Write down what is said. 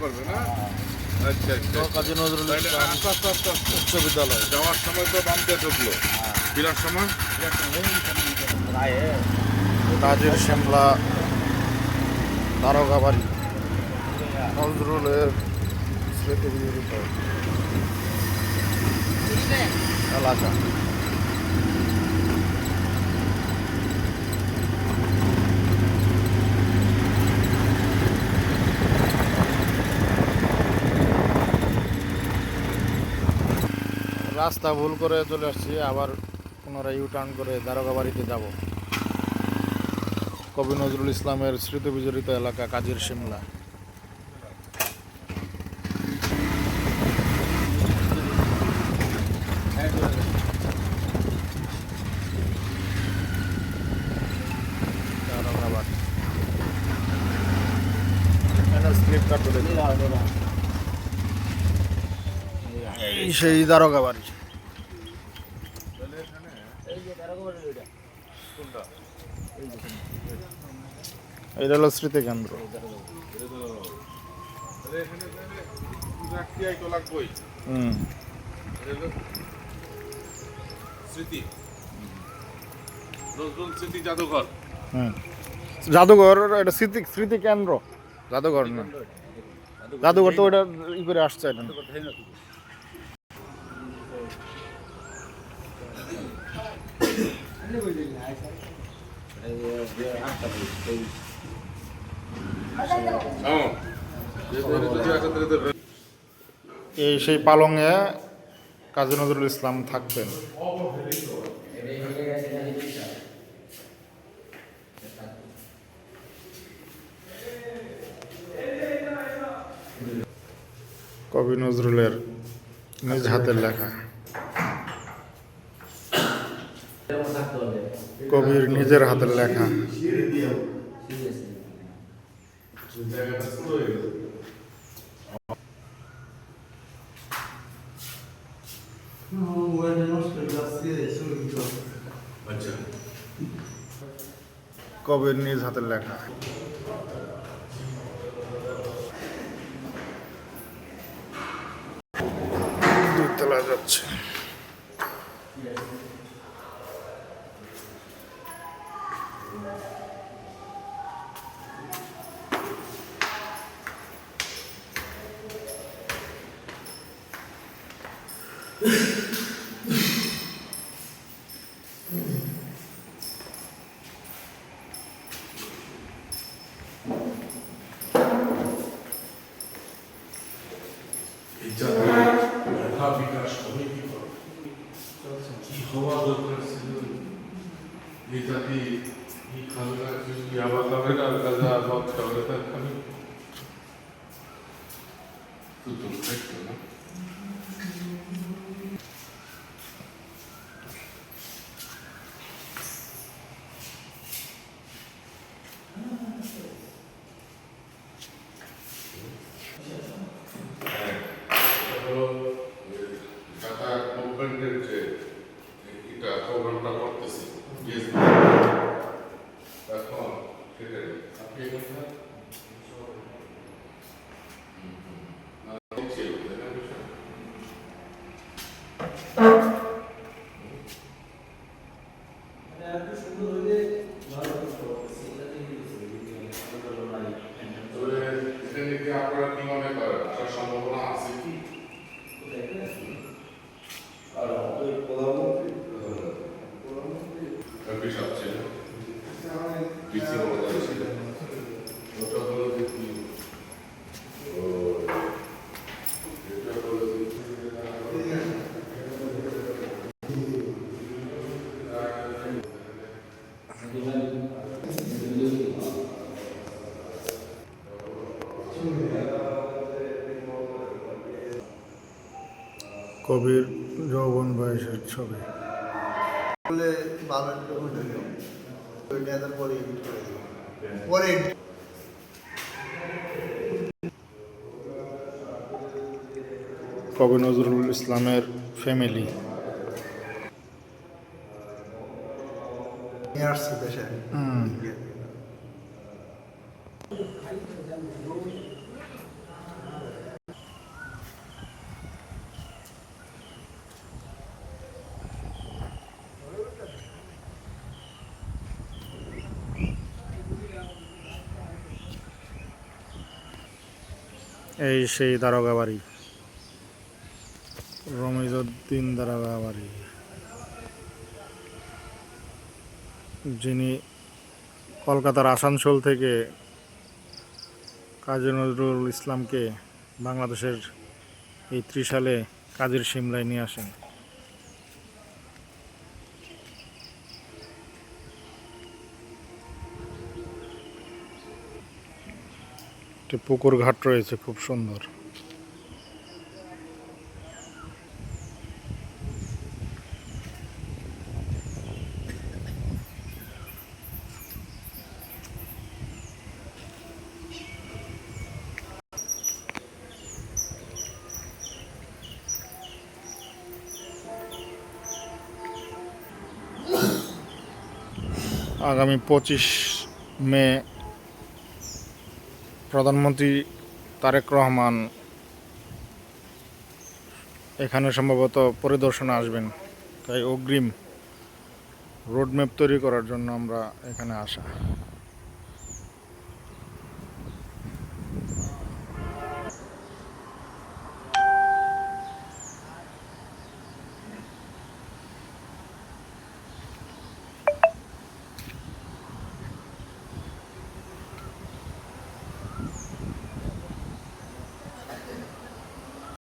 করবে না? আচ্ছা আচ্ছা কাজী নজরুল ইসলাম উচ্চ বিদ্যালয়। যাওয়ার সময় তো বাম দিয়ে ঢুকলো, ফেরার সময় কাজীর শিমলা দারোগাবাড়ি নজরুলের স্মৃতি বিজড়িত এলাকা। রাস্তা ভুল করে চলে আসছি, আবার পুনরায় ইউটার্ন করে দারোগাবাড়িতে যাব। কবি নজরুল ইসলামের স্মৃতি বিজড়িত এলাকা কাজীর শিমলা। দারোগাবাড়ি সেই দারোগাবাড়ি। এটা হলো স্মৃতি কেন্দ্র। স্মৃতি নজরুল স্মৃতি জাদুঘর। জাদুঘর এটা স্মৃতি স্মৃতি কেন্দ্র, জাদুঘর না। জাদুঘর তো ওটা ই করে আসছে এটা। এই সেই পালংয়ে কাজী নজরুল ইসলাম থাকতেন। কবি নজরুলের নিজ হাতের লেখা, কবির নিজের হাতের লেখা। কবির নিজ হাতের লেখা। দুতলা যাচ্ছে। বিকাশ হবে কি কি হওয়া দরকার ছিল, এই জাতি কি খাবে না, কি আবার খাবে না, গাঁজা মদ খাবে না, খাবে তো দেখতো না। যাতায়াত মুভমেন্টের যে এটা প্রোগ্রামটা করতেছি এখন সেটাই আপনি আপনারা কি মনে করেন আসার সম্ভাবনা আছে কি? বিশাল ছিল, পিছিয়ে বলা ছিল, ওটা হলো যে কি এটা হলো যে কবির যৌবন বয়সের ছবি। কবি নজরুল ইসলামের ফ্যামিলি। এই সেই দারোগা বাড়ি, রমিজউদ্দিন দারোগা বাড়ি, যিনি কলকাতার আসানসোল থেকে কাজী নজরুল ইসলামকে বাংলাদেশের এই ত্রিশালে কাজীর সিমলায় নিয়ে আসেন। একটি পুকুর ঘাট রয়েছে খুব সুন্দর। আগামী 25 মে প্রধানমন্ত্রী তারেক রহমান এখানে সম্ভবত পরিদর্শনে আসবেন, তাই অগ্রিম রোডম্যাপ তৈরি করার জন্য আমরা এখানে আসা।